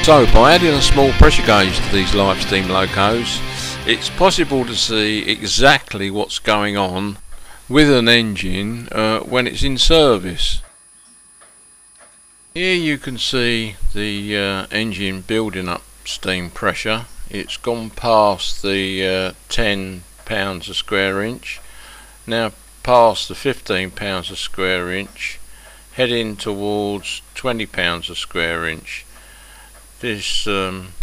So by adding a small pressure gauge to these live steam locos, it's possible to see exactly what's going on with an engine when it's in service. Here you can see the engine building up steam pressure. It's gone past the 10 pounds a square inch, now past the 15 pounds a square inch, heading towards 20 pounds a square inch. This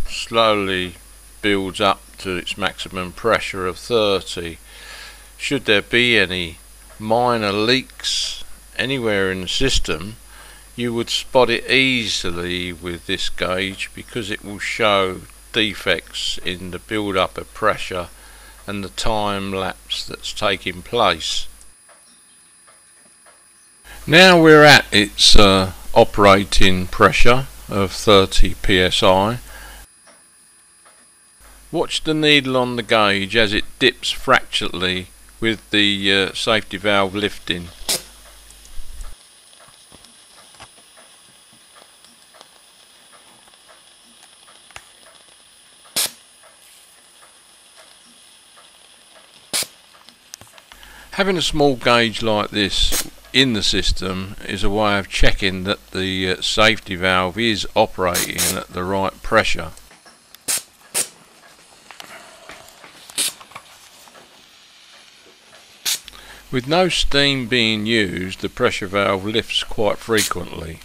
slowly builds up to its maximum pressure of 30. Should there be any minor leaks anywhere in the system, you would spot it easily with this gauge, because it will show defects in the build up of pressure and the time lapse that's taking place. Now we're at its operating pressure of 30 psi. Watch the needle on the gauge as it dips fractionally with the safety valve lifting. Having a small gauge like this in the system is a way of checking that the safety valve is operating at the right pressure. With no steam being used, the pressure valve lifts quite frequently.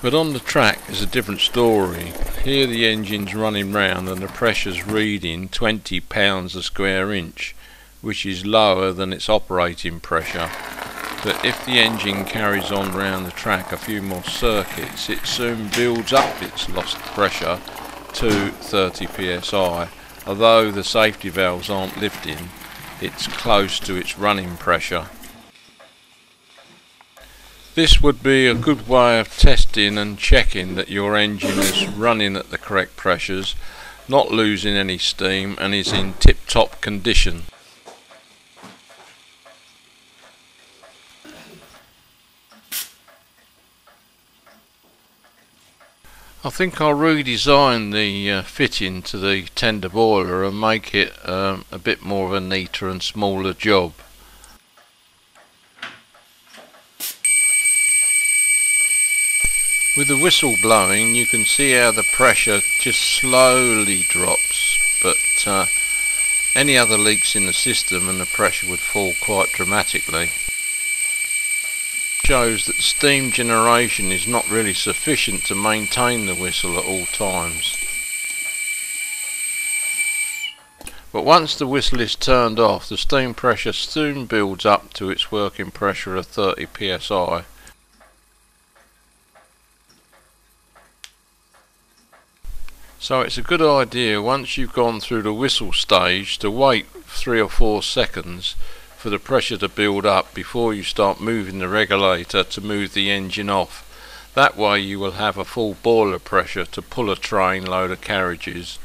But on the track is a different story. Here the engine's running round and the pressure's reading 20 pounds a square inch, which is lower than its operating pressure. But if the engine carries on round the track a few more circuits, it soon builds up its lost pressure to 30 psi. Although the safety valves aren't lifting, it's close to its running pressure. This would be a good way of testing and checking that your engine is running at the correct pressures, not losing any steam, and is in tip-top condition. I think I'll redesign the fitting to the tender boiler and make it a bit more of a neater and smaller job. With the whistle blowing, you can see how the pressure just slowly drops, but any other leaks in the system and the pressure would fall quite dramatically. Shows that steam generation is not really sufficient to maintain the whistle at all times. But once the whistle is turned off, the steam pressure soon builds up to its working pressure of 30 psi. So it's a good idea, once you've gone through the whistle stage, to wait 3 or 4 seconds for the pressure to build up before you start moving the regulator to move the engine off. That way you will have a full boiler pressure to pull a train load of carriages.